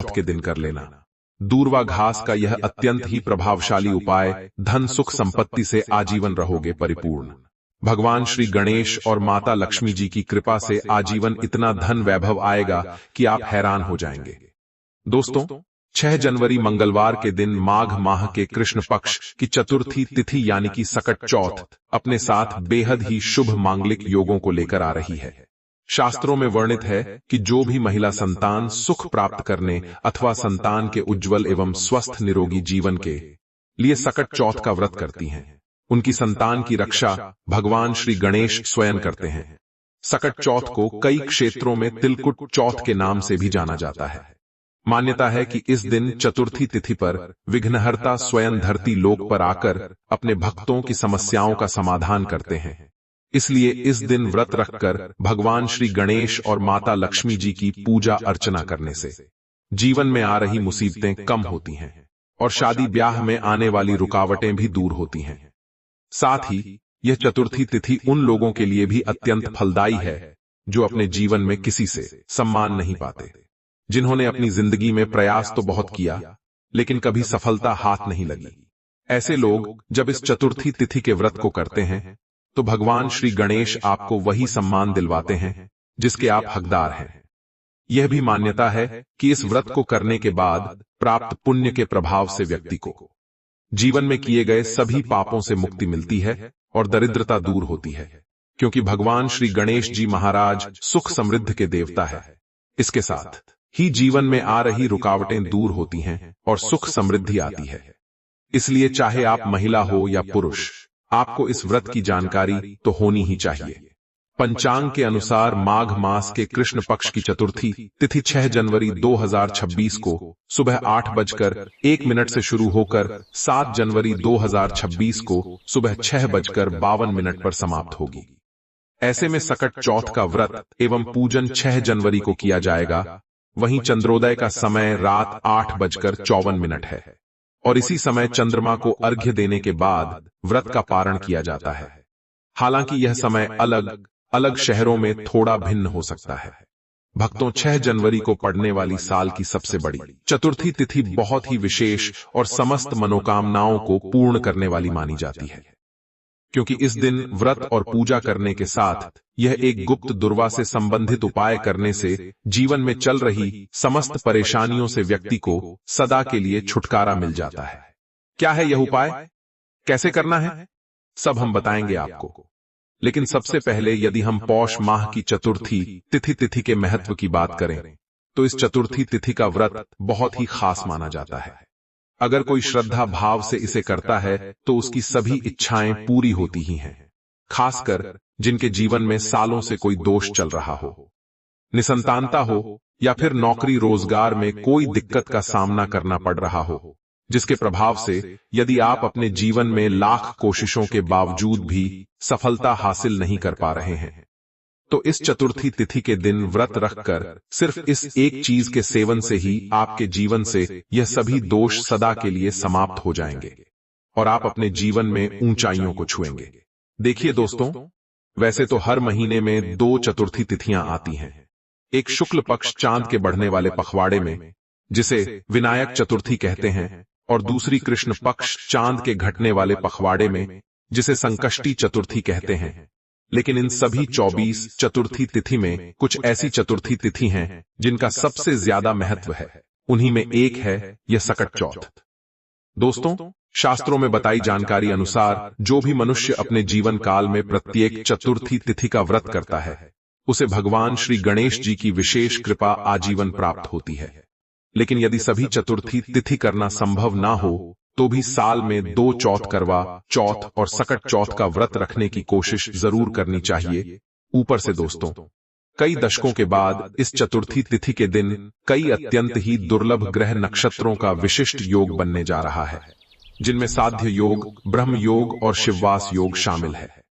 चौथ के दिन कर लेना। दूर्वा घास का यह अत्यंत ही प्रभावशाली उपाय धन सुख संपत्ति से आजीवन रहोगे परिपूर्ण। भगवान श्री गणेश और माता लक्ष्मी जी की कृपा से आजीवन इतना धन वैभव आएगा कि आप हैरान हो जाएंगे। दोस्तों, 6 जनवरी मंगलवार के दिन माघ माह के कृष्ण पक्ष की चतुर्थी तिथि यानी कि सकट चौथ अपने साथ बेहद ही शुभ मांगलिक योगों को लेकर आ रही है। शास्त्रों में वर्णित है कि जो भी महिला संतान सुख प्राप्त करने अथवा संतान के उज्जवल एवं स्वस्थ निरोगी जीवन के लिए सकट चौथ का व्रत करती हैं, उनकी संतान की रक्षा भगवान श्री गणेश स्वयं करते हैं। सकट चौथ को कई क्षेत्रों में तिलकुट चौथ के नाम से भी जाना जाता है। मान्यता है कि इस दिन चतुर्थी तिथि पर विघ्नहर्ता स्वयं धरती लोक पर आकर अपने भक्तों की समस्याओं का समाधान करते हैं। इसलिए इस दिन व्रत रखकर भगवान श्री गणेश और माता लक्ष्मी जी की पूजा अर्चना करने से जीवन में आ रही मुसीबतें कम होती हैं और शादी ब्याह में आने वाली रुकावटें भी दूर होती हैं। साथ ही यह चतुर्थी तिथि उन लोगों के लिए भी अत्यंत फलदायी है जो अपने जीवन में किसी से सम्मान नहीं पाते, जिन्होंने अपनी जिंदगी में प्रयास तो बहुत किया लेकिन कभी सफलता हाथ नहीं लगी। ऐसे लोग जब इस चतुर्थी तिथि के व्रत को करते हैं तो भगवान श्री गणेश आपको वही सम्मान दिलवाते हैं जिसके आप हकदार हैं। यह भी मान्यता है कि इस व्रत को करने के बाद प्राप्त पुण्य के प्रभाव से व्यक्ति को जीवन में किए गए सभी पापों से मुक्ति मिलती है और दरिद्रता दूर होती है, क्योंकि भगवान श्री गणेश जी महाराज सुख समृद्धि के देवता है। इसके साथ ही जीवन में आ रही रुकावटें दूर होती हैं और सुख समृद्धि आती है। इसलिए चाहे आप महिला हो या पुरुष, आपको इस व्रत की जानकारी तो होनी ही चाहिए। पंचांग के अनुसार माघ मास के कृष्ण पक्ष की चतुर्थी तिथि 6 जनवरी 2026 को सुबह 8:01 से शुरू होकर 7 जनवरी 2026 को सुबह 6:52 पर समाप्त होगी। ऐसे में सकट चौथ का व्रत एवं पूजन 6 जनवरी को किया जाएगा। वहीं चंद्रोदय का समय रात 8:54 है और इसी समय चंद्रमा को अर्घ्य देने के बाद व्रत का पारण किया जाता है। हालांकि यह समय अलग अलग शहरों में थोड़ा भिन्न हो सकता है। भक्तों, 6 जनवरी को पड़ने वाली साल की सबसे बड़ी चतुर्थी तिथि बहुत ही विशेष और समस्त मनोकामनाओं को पूर्ण करने वाली मानी जाती है, क्योंकि इस दिन व्रत और पूजा करने के साथ यह एक गुप्त दुर्वा से संबंधित उपाय करने से जीवन में चल रही समस्त परेशानियों से व्यक्ति को सदा के लिए छुटकारा मिल जाता है। क्या है यह उपाय, कैसे करना है, सब हम बताएंगे आपको। लेकिन सबसे पहले यदि हम पौष माह की चतुर्थी तिथि के महत्व की बात करें तो इस चतुर्थी तिथि का व्रत बहुत ही खास माना जाता है। अगर कोई श्रद्धा भाव से इसे करता है तो उसकी सभी इच्छाएं पूरी होती ही हैं, खासकर जिनके जीवन में सालों से कोई दोष चल रहा हो, निसंतानता हो या फिर नौकरी रोजगार में कोई दिक्कत का सामना करना पड़ रहा हो, जिसके प्रभाव से यदि आप अपने जीवन में लाख कोशिशों के बावजूद भी सफलता हासिल नहीं कर पा रहे हैं, तो इस चतुर्थी तिथि के दिन व्रत रखकर सिर्फ इस एक चीज के सेवन से ही आपके जीवन से यह सभी दोष सदा के लिए समाप्त हो जाएंगे और आप अपने जीवन में ऊंचाइयों को छुएंगे। देखिए दोस्तों, वैसे तो हर महीने में 2 चतुर्थी तिथियां आती हैं। एक शुक्ल पक्ष चांद के बढ़ने वाले पखवाड़े में, जिसे विनायक चतुर्थी कहते हैं, और दूसरी कृष्ण पक्ष चांद के घटने वाले पखवाड़े में, जिसे संकष्टी चतुर्थी कहते हैं। लेकिन इन सभी 24 चतुर्थी तिथि में कुछ ऐसी चतुर्थी तिथि हैं जिनका सबसे ज्यादा महत्व है। उन्हीं में एक है यह सकट चौथ। दोस्तों, शास्त्रों में बताई जानकारी अनुसार जो भी मनुष्य अपने जीवन काल में प्रत्येक चतुर्थी तिथि का व्रत करता है, उसे भगवान श्री गणेश जी की विशेष कृपा आजीवन प्राप्त होती है। लेकिन यदि सभी चतुर्थी तिथि करना संभव ना हो तो भी साल में 2 चौथ करवा चौथ और सकट चौथ का व्रत रखने की कोशिश जरूर करनी चाहिए। ऊपर से दोस्तों, कई दशकों के बाद इस चतुर्थी तिथि के दिन कई अत्यंत ही दुर्लभ ग्रह नक्षत्रों का विशिष्ट योग बनने जा रहा है, जिनमें साध्य योग, ब्रह्म योग और शिववास योग शामिल है।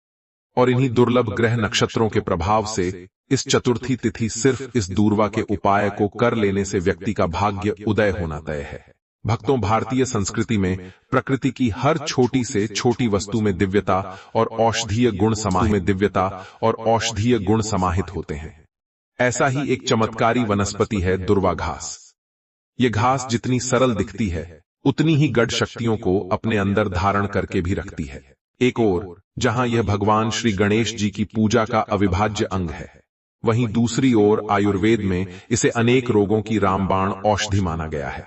और इन्हीं दुर्लभ ग्रह नक्षत्रों के प्रभाव से इस चतुर्थी तिथि सिर्फ इस दूर्वा के उपाय को कर लेने से व्यक्ति का भाग्य उदय होना तय है। भक्तों, भारतीय संस्कृति में प्रकृति की हर छोटी से छोटी वस्तु में दिव्यता और औषधीय गुण समाहित होते हैं। ऐसा ही एक चमत्कारी वनस्पति है दुर्वा घास। ये घास जितनी सरल दिखती है उतनी ही गढ़ शक्तियों को अपने अंदर धारण करके भी रखती है। एक ओर जहां यह भगवान श्री गणेश जी की पूजा का अविभाज्य अंग है, वहीं दूसरी ओर आयुर्वेद में इसे अनेक रोगों की रामबाण औषधि माना गया है।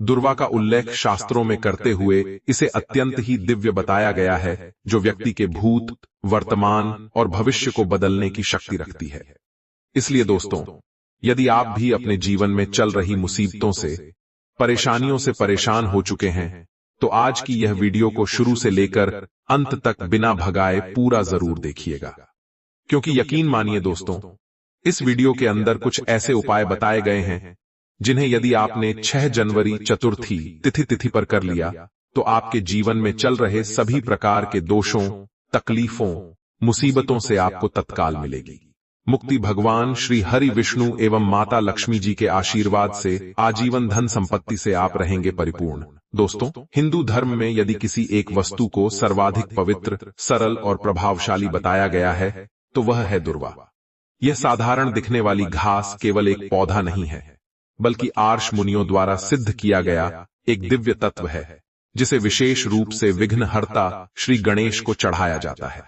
दुर्वा का उल्लेख शास्त्रों में करते हुए इसे अत्यंत ही दिव्य बताया गया है, जो व्यक्ति के भूत, वर्तमान और भविष्य को बदलने की शक्ति रखती है। इसलिए दोस्तों, यदि आप भी अपने जीवन में चल रही मुसीबतों से, परेशानियों से परेशान हो चुके हैं, तो आज की यह वीडियो को शुरू से लेकर अंत तक बिना भगाए पूरा जरूर देखिएगा, क्योंकि यकीन मानिए दोस्तों, इस वीडियो के अंदर कुछ ऐसे उपाय बताए गए हैं जिन्हें यदि आपने 6 जनवरी चतुर्थी तिथि पर कर लिया तो आपके जीवन में चल रहे सभी प्रकार के दोषों, तकलीफों, मुसीबतों से आपको तत्काल मिलेगी मुक्ति। भगवान श्री हरि विष्णु एवं माता लक्ष्मी जी के आशीर्वाद से आजीवन धन संपत्ति से आप रहेंगे परिपूर्ण। दोस्तों, हिंदू धर्म में यदि किसी एक वस्तु को सर्वाधिक पवित्र, सरल और प्रभावशाली बताया गया है तो वह है दुर्वा। यह साधारण दिखने वाली घास केवल एक पौधा नहीं है, बल्कि आर्ष मुनियों द्वारा सिद्ध किया गया एक दिव्य तत्व है, जिसे विशेष रूप से विघ्नहर्ता श्री गणेश को चढ़ाया जाता है।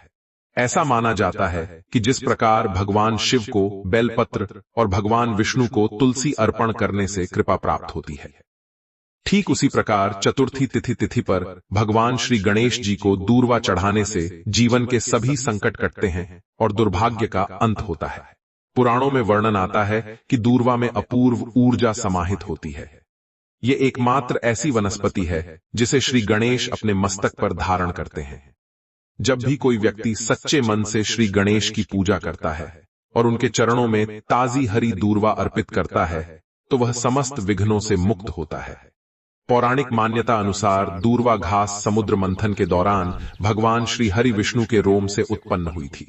ऐसा माना जाता है कि जिस प्रकार भगवान शिव को बेलपत्र और भगवान विष्णु को तुलसी अर्पण करने से कृपा प्राप्त होती है, ठीक उसी प्रकार चतुर्थी तिथि पर भगवान श्री गणेश जी को दूर्वा चढ़ाने से जीवन के सभी संकट कटते हैं और दुर्भाग्य का अंत होता है। पुराणों में वर्णन आता है कि दूर्वा में अपूर्व ऊर्जा समाहित होती है। ये एकमात्र ऐसी वनस्पति है जिसे श्री गणेश अपने मस्तक पर धारण करते हैं। जब भी कोई व्यक्ति सच्चे मन से श्री गणेश की पूजा करता है और उनके चरणों में ताजी हरी दूर्वा अर्पित करता है, तो वह समस्त विघ्नों से मुक्त होता है। पौराणिक मान्यता अनुसार दूर्वा घास समुद्र मंथन के दौरान भगवान श्री हरि विष्णु के रोम से उत्पन्न हुई थी,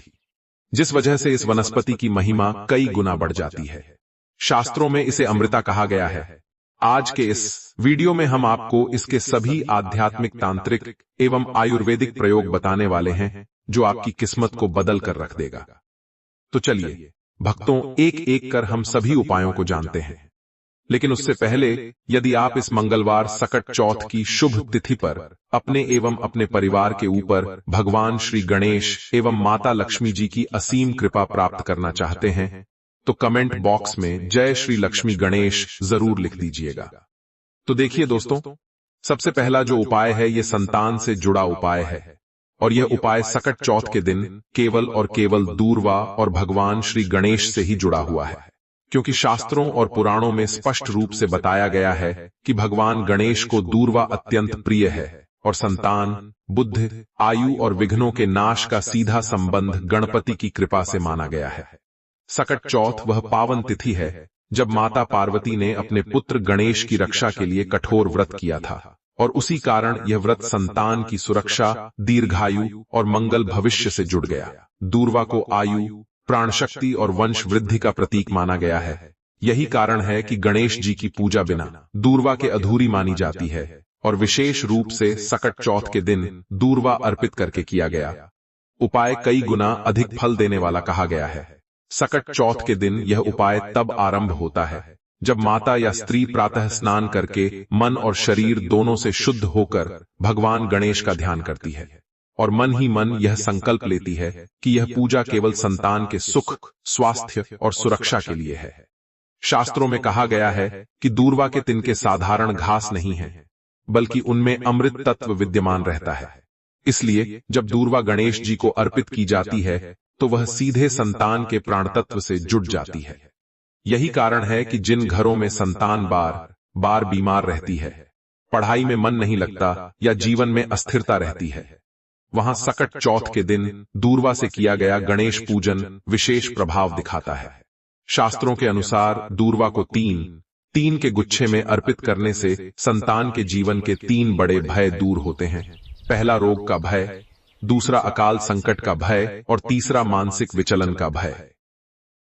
जिस वजह से इस वनस्पति की महिमा कई गुना बढ़ जाती है। शास्त्रों में इसे अमृता कहा गया है। आज के इस वीडियो में हम आपको इसके सभी आध्यात्मिक, तांत्रिक एवं आयुर्वेदिक प्रयोग बताने वाले हैं, जो आपकी किस्मत को बदल कर रख देगा। तो चलिए भक्तों, एक एक कर हम सभी उपायों को जानते हैं। लेकिन उससे पहले, यदि आप इस मंगलवार सकट चौथ की शुभ तिथि पर अपने एवं अपने परिवार के ऊपर भगवान श्री गणेश एवं माता लक्ष्मी जी की असीम कृपा प्राप्त करना चाहते हैं, तो कमेंट बॉक्स में जय श्री लक्ष्मी गणेश जरूर लिख दीजिएगा। तो देखिए दोस्तों, सबसे पहला जो उपाय है, यह संतान से जुड़ा उपाय है, और यह उपाय सकट चौथ के दिन केवल और केवल दूर्वा और भगवान श्री गणेश से ही जुड़ा हुआ है, क्योंकि शास्त्रों और पुराणों में स्पष्ट रूप से बताया गया है कि भगवान गणेश को दूर्वा अत्यंत प्रिय है और संतान, बुद्धि, आयु और विघ्नों के नाश का सीधा संबंध गणपति की कृपा से माना गया है। सकट चौथ वह पावन तिथि है जब माता पार्वती ने अपने पुत्र गणेश की रक्षा के लिए कठोर व्रत किया था, और उसी कारण यह व्रत संतान की सुरक्षा, दीर्घायु और मंगल भविष्य से जुड़ गया। दूर्वा को आयु, प्राण शक्ति और वंश वृद्धि का प्रतीक माना गया है। यही कारण है कि गणेश जी की पूजा बिना दूर्वा के अधूरी मानी जाती है, और विशेष रूप से सकट चौथ के दिन दूर्वा अर्पित करके किया गया उपाय कई गुना अधिक फल देने वाला कहा गया है। सकट चौथ के दिन यह उपाय तब आरंभ होता है जब माता या स्त्री प्रातः स्नान करके मन और शरीर दोनों से शुद्ध होकर भगवान गणेश का ध्यान करती है, और मन ही मन यह संकल्प लेती है कि यह पूजा केवल संतान के सुख, स्वास्थ्य और सुरक्षा के लिए है। शास्त्रों में कहा गया है कि दूर्वा के तिनके साधारण घास नहीं है, बल्कि उनमें अमृत तत्व विद्यमान रहता है। इसलिए जब दूर्वा गणेश जी को अर्पित की जाती है तो वह सीधे संतान के प्राण तत्व से जुड़ जाती है। यही कारण है कि जिन घरों में संतान बार बार बीमार रहती है, पढ़ाई में मन नहीं लगता या जीवन में अस्थिरता रहती है, वहां सकट चौथ के दिन दूर्वा से किया गया गणेश पूजन विशेष प्रभाव दिखाता है। शास्त्रों के अनुसार दूर्वा को तीन के गुच्छे में अर्पित करने से संतान के जीवन के 3 बड़े भय दूर होते हैं। पहला रोग का भय, दूसरा अकाल संकट का भय और तीसरा मानसिक विचलन का भय।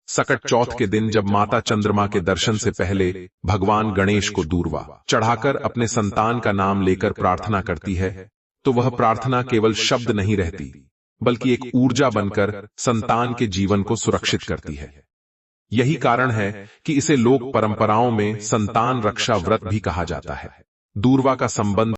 सकट चौथ के दिन जब माता चंद्रमा के दर्शन से पहले भगवान गणेश को दूर्वा चढ़ाकर अपने संतान का नाम लेकर प्रार्थना करती है, तो वह प्रार्थना केवल शब्द नहीं रहती, बल्कि एक ऊर्जा बनकर संतान के जीवन को सुरक्षित करती है। यही कारण है कि इसे लोक परंपराओं में संतान रक्षा व्रत भी कहा जाता है। दूर्वा का संबंध